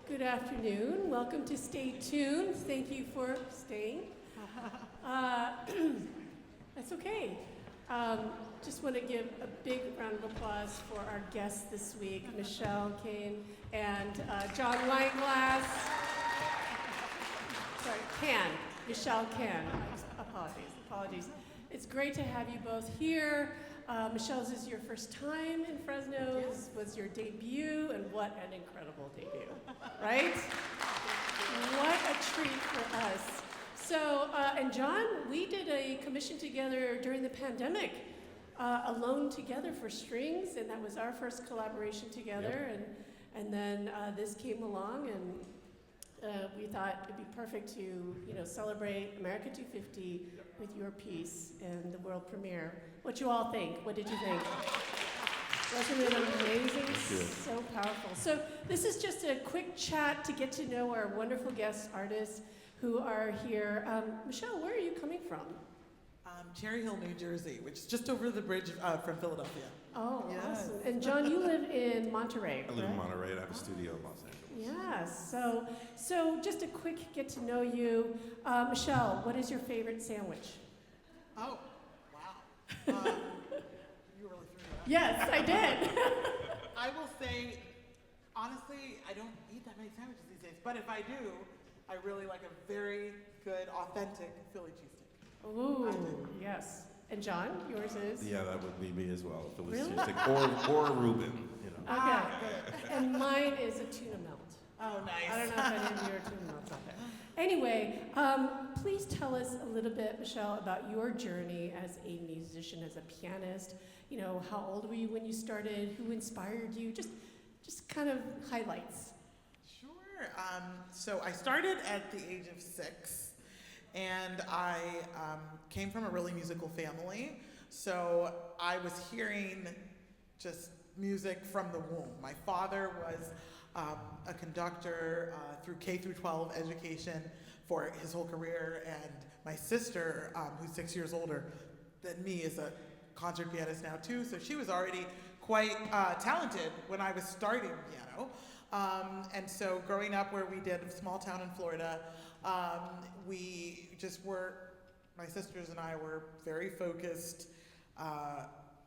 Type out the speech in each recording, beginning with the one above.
Good afternoon. Welcome to Stay Tuned. Thank you for staying. That's okay. Just want to give a big round of applause for our guests this week, Michelle Cann and John Wineglass. Sorry, Cann. Michelle Cann. Apologies. It's great to have you both here. Michelle's is your first time in Fresno, was your debut, and what an incredible debut, right? What a treat for us. So, and John, we did a commission together during the pandemic, Alone Together for Strings, and that was our first collaboration together, and then this came along, and we thought it'd be perfect to, celebrate America 250 with your piece and the world premiere. What you all think? What did you think? Wasn't it amazing? So powerful. So this is just a quick chat to get to know our wonderful guest artists who are here. Michelle, where are you coming from? Cherry Hill, New Jersey, which is just over the bridge from Philadelphia. Oh, yes. Awesome. And John, you live in Monterey, I live in Monterey. I have a studio in Los Angeles. Yes. So just a quick get to know you. Michelle, what is your favorite sandwich? Oh, wow. You really threw me off. Yes, I did. I will say, honestly, I don't eat that many sandwiches these days, but if I do, I really like a very good, authentic Philly cheesesteak. Ooh, yes. And John, yours is? Yeah, that would be me as well. Philly Really? cheesesteak or Reuben, Okay. And mine is a tuna melt. Oh, nice. I don't know if any of you are tuna melts out there. Anyway, please tell us a little bit, Michelle, about your journey as a musician, as a pianist. How old were you when you started? Who inspired you? Just kind of highlights. Sure. So I started at the age of 6, and I came from a really musical family. So I was hearing just music from the womb. My father was a conductor through K through 12 education for his whole career, and my sister, who's 6 years older than me, is a concert pianist now too. So she was already quite talented when I was starting piano. And so growing up where we did, a small town in Florida, we just were, my sisters and I were very focused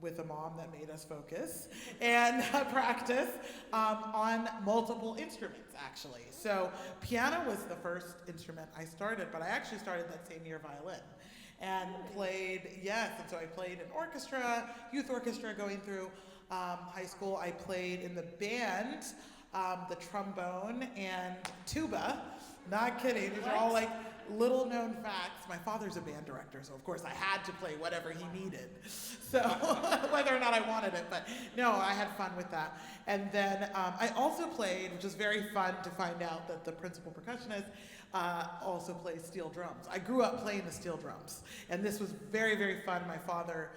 with a mom that made us focus and practice on multiple instruments, actually. So piano was the first instrument I started, but I actually started that same year violin and played, and so I played in orchestra, youth orchestra going through high school. I played in the band, the trombone and tuba. Not kidding, these are all like little known facts. My father's a band director, so of course I had to play whatever he needed. So whether or not I wanted it, but no, I had fun with that. And then I also played, which was very fun to find out that the principal percussionist also plays steel drums. I grew up playing the steel drums, and this was very, very fun. My father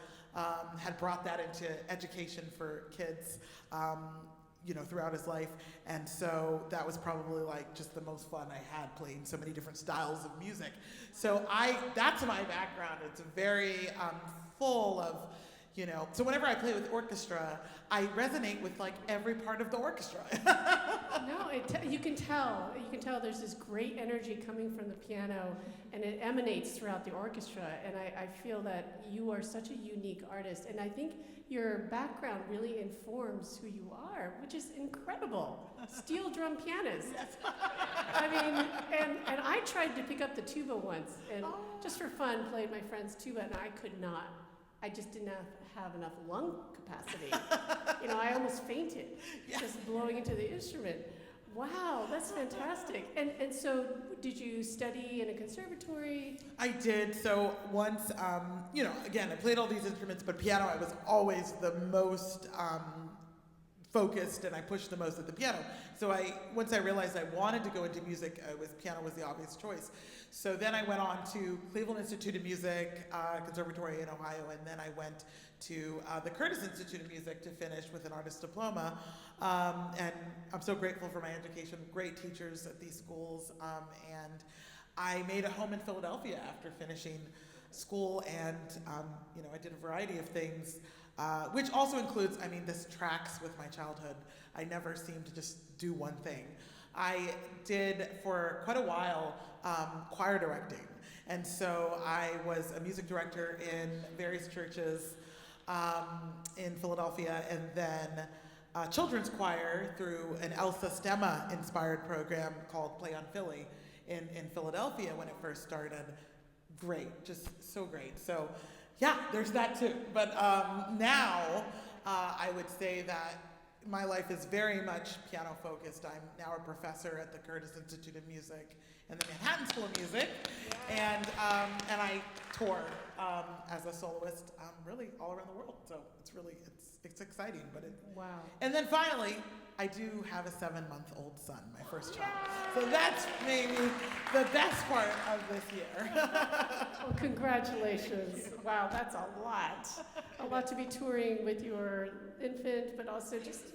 had brought that into education for kids throughout his life. And so that was probably like just the most fun I had, playing so many different styles of music. So that's my background. It's very full of, so whenever I play with orchestra, I resonate with like every part of the orchestra. No, you can tell there's this great energy coming from the piano, and it emanates throughout the orchestra. And I feel that you are such a unique artist, and I think your background really informs who you are, which is incredible. Steel drum pianist. Yes. I mean, and I tried to pick up the tuba once, and just for fun, played my friend's tuba, and I could not. I just didn't have enough lung capacity. I almost fainted just blowing into the instrument. Wow, that's fantastic. And so did you study in a conservatory? I did. So once, again, I played all these instruments, but piano, I was always the most focused, and I pushed the most at the piano. So once I realized I wanted to go into music, piano was the obvious choice. So then I went on to Cleveland Institute of Music, Conservatory in Ohio, and then I went to the Curtis Institute of Music to finish with an artist diploma. And I'm so grateful for my education, great teachers at these schools. And I made a home in Philadelphia after finishing school, and I did a variety of things, which also includes, this tracks with my childhood. I never seemed to just do one thing. I did for quite a while choir directing. And so I was a music director in various churches in Philadelphia, and then children's choir through an Elsa Stemma inspired program called Play on Philly in Philadelphia when it first started. Great, just so great. So yeah, there's that too. But now I would say that my life is very much piano focused. I'm now a professor at the Curtis Institute of Music and the Manhattan School of Music, and I tour as a soloist really all around the world. So it's exciting, but Wow. And then finally, I do have a 7-month-old son, my first child. So that's maybe the best part of this year. Well, congratulations. Wow, that's a lot. A lot to be touring with your infant, but also just,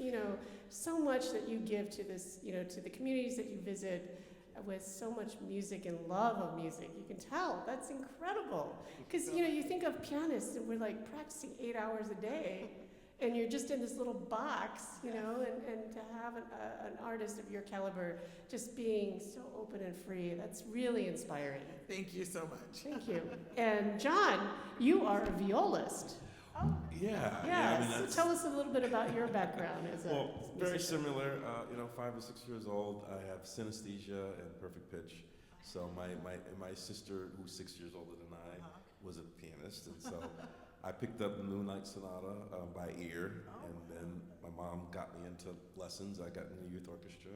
so much that you give to this, to the communities that you visit with so much music and love of music. You can tell. That's incredible. Because, you think of pianists and we're like practicing 8 hours a day. And you're just in this little box, and to have an artist of your caliber just being so open and free, that's really inspiring. Thank you so much. Thank you. And John, you are a violist. Oh. Yeah. Yeah, so tell us a little bit about your background as a very musician. similar. 5 or 6 years old, I have synesthesia and perfect pitch. So my sister, who's 6 years older than I, was a pianist, and so I picked up the Moonlight Sonata by ear, and then my mom got me into lessons. I got in the youth orchestra,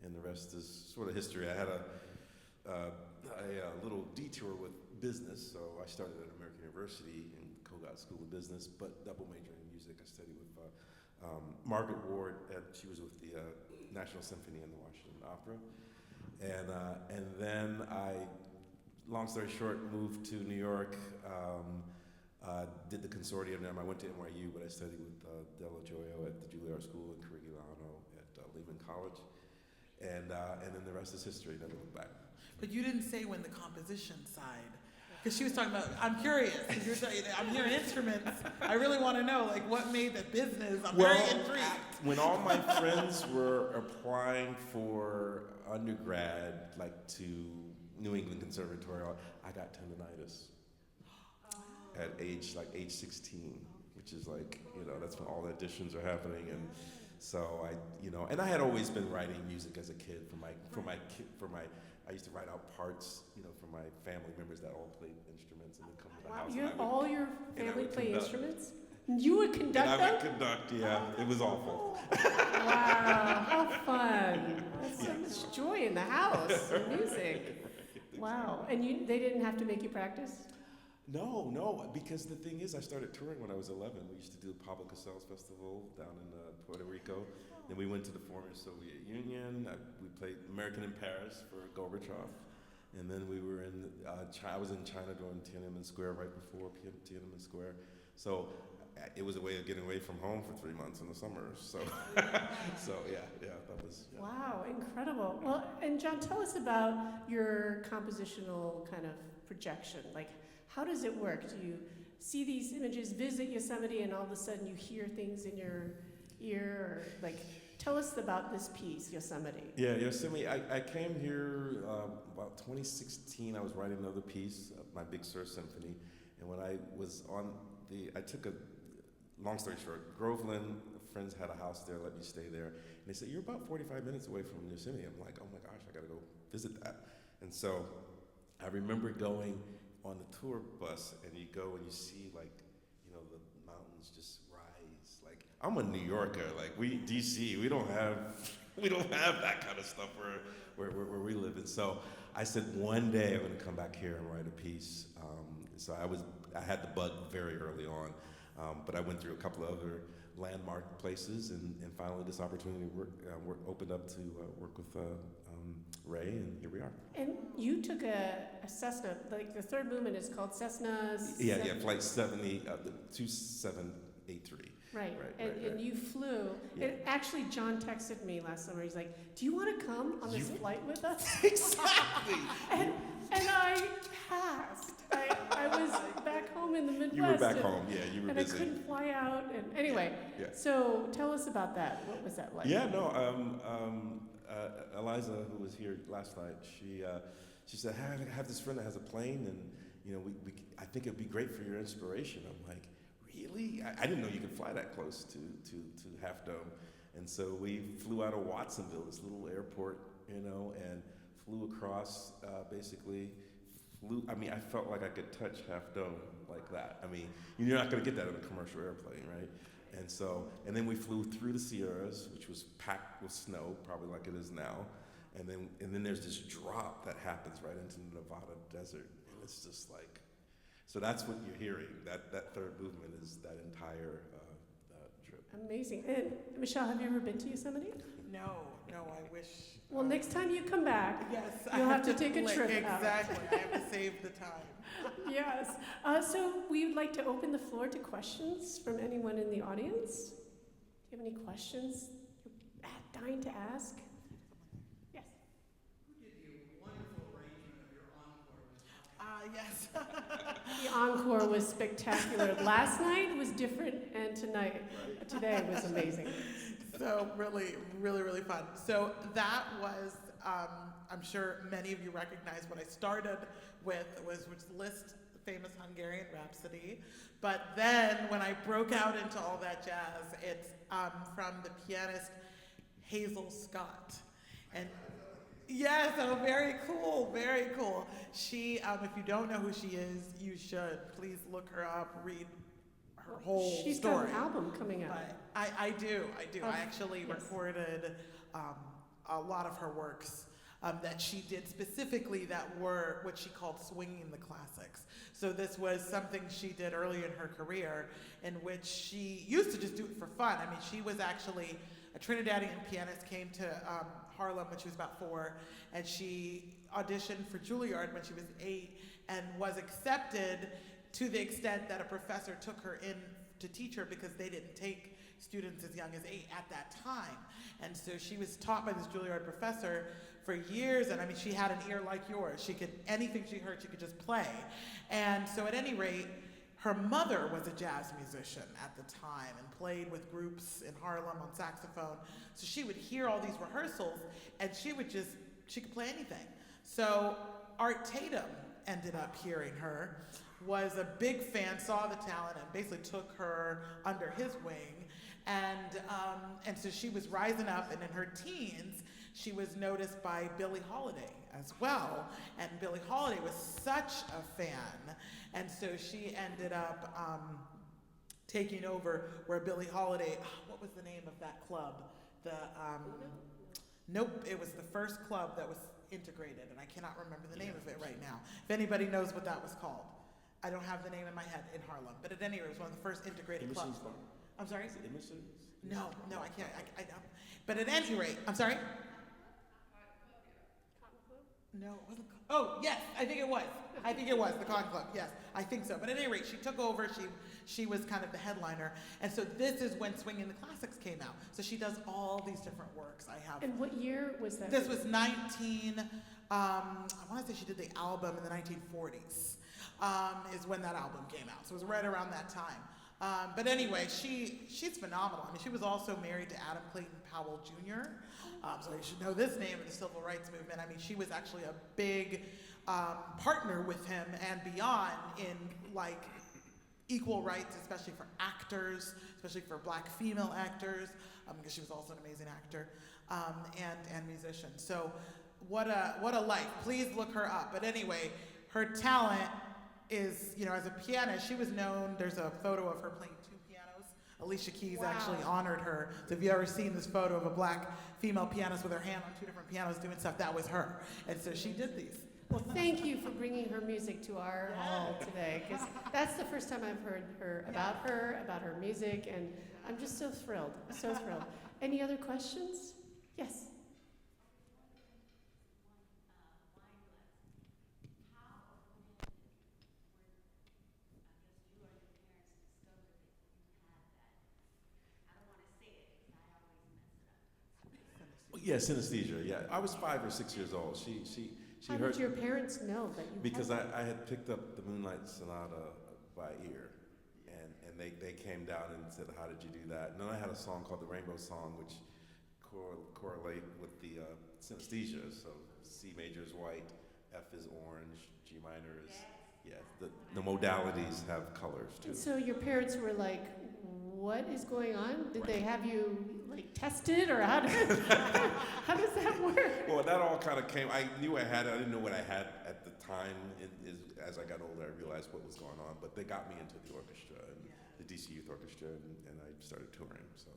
and the rest is sort of history. I had a little detour with business, so I started at American University in Kogat School of Business, but double majoring in music. I studied with Margaret Ward, she was with the National Symphony and the Washington Opera, and then I, long story short, moved to New York. Did the consortium there. I went to NYU, but I studied with Della Gioio at the Juilliard School and Carigliano at Lehman College. And then the rest is history. Never looked back. But you didn't say when the composition side, because she was talking about, I'm curious, because you're saying, I'm hearing instruments. I really want to know, what made the business? I'm very intrigued. When all my friends were applying for undergrad, to New England Conservatory, I got tendonitis. At age 16, which is that's when all the auditions are happening, and so and I had always been writing music as a kid I used to write out parts, for my family members that all played instruments, and then come to the house. All your family play instruments? You would conduct and I them? would conduct, yeah. It was awful. Wow, how fun. That's so much joy in the house, in music. Wow, and they didn't have to make you practice? No, because the thing is, I started touring when I was 11. We used to do the Pablo Casal's Festival down in Puerto Rico. Then we went to the former Soviet Union. We played American in Paris for Gorbachev. And then we were in China. I was in China during Tiananmen Square right before Tiananmen Square. So it was a way of getting away from home for 3 months in the summer. So, that was. Yeah. Wow, incredible. Well, and John, tell us about your compositional kind of projection. How does it work? Do you see these images, visit Yosemite, and all of a sudden you hear things in your ear? Or tell us about this piece, Yosemite. Yeah, Yosemite. I came here about 2016. I was writing another piece, my Big Sur Symphony, and when I was I took a, long story short, Groveland, friends had a house there, let me stay there, and they said, you're about 45 minutes away from Yosemite. I'm like, oh my gosh, I gotta go visit that. And so I remember going on the tour bus, and you go and you see the mountains just rise. I'm a New Yorker. DC, we don't have that kind of stuff where we live. And so I said one day I'm gonna come back here and write a piece. So I had the bug very early on, but I went through a couple of other landmark places, and finally this opportunity opened up to work with Ray, and here we are. And you took a Cessna, the third movement is called Cessna. Flight 2783. Right. And you flew. Yeah. And actually, John texted me last summer. He's like, "Do you want to come on this flight with us?" Exactly. and I passed. I was back home in the Midwest. You were back home. Yeah, you were and busy. I couldn't fly out. And anyway, Yeah. So tell us about that. What was that like? Yeah, no. Eliza, who was here last night, she said, hey, I have this friend that has a plane, and I think it'd be great for your inspiration. I'm like, really? I didn't know you could fly that close to Half Dome. And so we flew out of Watsonville, this little airport, and flew across, I felt like I could touch Half Dome like that. I mean, you're not gonna get that in a commercial airplane, right? And then we flew through the Sierras, which was packed with snow, probably like it is now. And then there's this drop that happens right into the Nevada desert. And it's just like, so that's what you're hearing. That third movement is that entire trip. Amazing. And Michelle, have you ever been to Yosemite? No, I wish. Well, next time you come back, Yes, you'll have to take a trip out. Exactly, I have to save the time. Yes. So we would like to open the floor to questions from anyone in the audience. Do you have any questions you're dying to ask? Yes. Who did the wonderful arrangement of your encore? Yes. The encore was spectacular. Last night was different, and today was amazing. So really, really, really fun. So that was, I'm sure many of you recognize what I started with was Liszt, the famous Hungarian Rhapsody. But then when I broke out into all that jazz, it's from the pianist Hazel Scott. And yes, oh, very cool, very cool. She, if you don't know who she is, you should. Please look her up, read her whole She's story. got an album coming out. But I do. Oh, I actually yes. recorded a lot of her works that she did specifically that were what she called swinging the classics. So this was something she did early in her career in which she used to just do it for fun. I mean, she was actually a Trinidadian pianist, came to Harlem when she was about 4, and she auditioned for Juilliard when she was 8 and was accepted to the extent that a professor took her in to teach her because they didn't take students as young as 8 at that time. And so she was taught by this Juilliard professor for years, and I mean, she had an ear like yours. Anything she heard, she could just play. And so at any rate, her mother was a jazz musician at the time and played with groups in Harlem on saxophone. So she would hear all these rehearsals, and she could play anything. So Art Tatum ended up hearing her, was a big fan, saw the talent, and basically took her under his wing. And so she was rising up, and in her teens, she was noticed by Billie Holiday as well. And Billie Holiday was such a fan, and so she ended up taking over where Billie Holiday, what was the name of that club? Nope, it was the first club that was integrated, and I cannot remember the name of it right now. If anybody knows what that was called. I don't have the name in my head in Harlem, but at any rate, it was one of the first integrated clubs. I'm sorry? Is it Emerson? No, I can't. I don't. But at any rate, I'm sorry? No, it wasn't. Oh, yes, I think it was. The Cotton Club, yes, I think so. But at any rate, she took over. She was kind of the headliner. And so this is when Swinging the Classics came out. So she does all these different works. I have. And what year was that? This was I want to say she did the album in the 1940s. Is when that album came out. So it was right around that time. But anyway, she's phenomenal. I mean, she was also married to Adam Clayton Powell Jr. So you should know this name in the civil rights movement. I mean, she was actually a big partner with him and beyond in like equal rights, especially for actors, especially for black female actors, because she was also an amazing actor and musician. So what a life. Please look her up. But anyway, her talent is, as a pianist, she was known, there's a photo of her playing 2 pianos. Alicia Keys actually honored her. So if you've ever seen this photo of a black female pianist with her hand on 2 different pianos doing stuff, that was her. And so she did these. Well, thank you for bringing her music to our hall today, because that's the first time I've heard about her music, and I'm just so thrilled, so thrilled. Any other questions? Yes. Yeah, synesthesia. Yeah, I was 5 or 6 years old. She How heard. did your parents know that you Because had I had picked up the Moonlight Sonata by ear, and they came down and said, "How did you do that?" And then I had a song called the Rainbow Song, which correlate with the synesthesia. So C major is white, F is orange, G minor is, the modalities have colors too. And so your parents were like, what is going on? Did they have you like tested, or how does that work? Well, that all kind of came. I knew I had it. I didn't know what I had at the time. As I got older, I realized what was going on. But they got me into the orchestra, and the DC Youth Orchestra, and I started touring. So.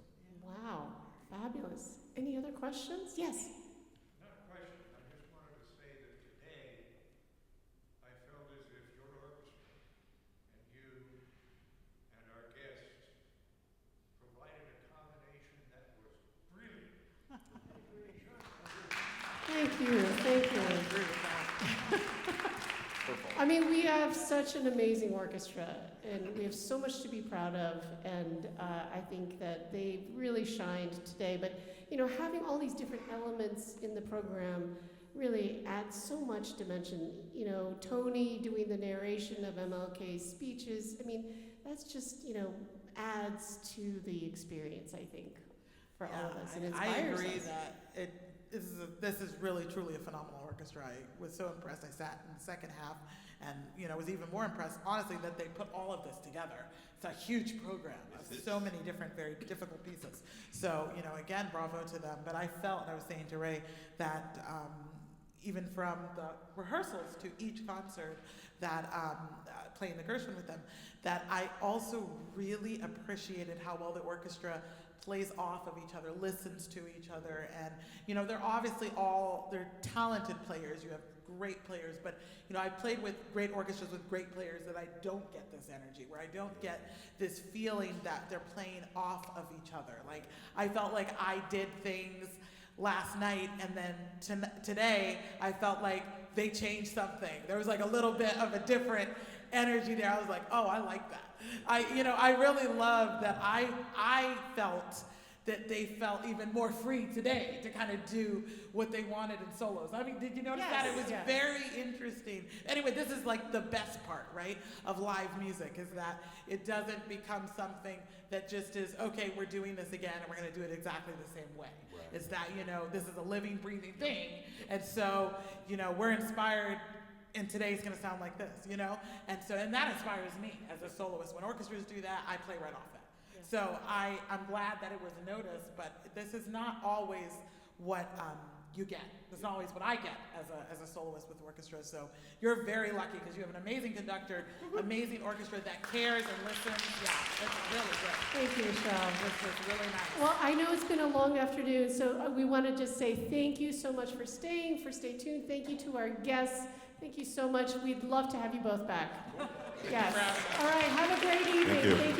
Wow, fabulous. Any other questions? Yes. Not a question. I just wanted to say that today I felt as if your orchestra and you and our guests provided a combination that was brilliant. Thank you. Thank you. I agree with that. I mean, we have such an amazing orchestra, and we have so much to be proud of, and I think that they really shined today. But, you know, having all these different elements in the program really adds so much dimension. You know, Tony doing the narration of MLK's speeches, I mean, that's just, you know, adds to the experience, I think, for all of us, and inspires I agree us. that this is really, truly a phenomenal orchestra. I was so impressed. I sat in the second half and, you know, was even more impressed, honestly, that they put all of this together. It's a huge program of so many different, very difficult pieces. So, you know, again, bravo to them. But I felt, and I was saying to Ray, that even from the rehearsals to each concert that playing the Gershwin with them, that I also really appreciated how well the orchestra plays off of each other, listens to each other, and you know, they're talented players. You have great players, but you know, I played with great orchestras with great players that I don't get this energy, where I don't get this feeling that they're playing off of each other. Like, I felt like I did things last night, and then today I felt like they changed something. There was like a little bit of a different energy there. I was like, oh, I like that. I really love that. I felt that they felt even more free today to kind of do what they wanted in solos. I mean, did you notice that? It was very interesting. Anyway, this is like the best part, right, of live music, is that it doesn't become something that just is, okay, we're doing this again and we're going to do it exactly the same way. Right. It's that, you know, this is a living, breathing thing. And so, you know, we're inspired, and today's gonna sound like this, you know? And that inspires me as a soloist. When orchestras do that, I play right off that. Yeah. So I'm glad that it was noticed, but this is not always what you get. This is not always what I get as a soloist with orchestra. So you're very lucky because you have an amazing conductor, amazing orchestra that cares and listens. Yeah, it's really good. Thank you, Michelle. This was really nice. Well, I know it's been a long afternoon, so we want to just say thank you so much for staying, for stay tuned. Thank you to our guests. Thank you so much. We'd love to have you both back. Yes. All right. Have a great evening. Thank you. Thank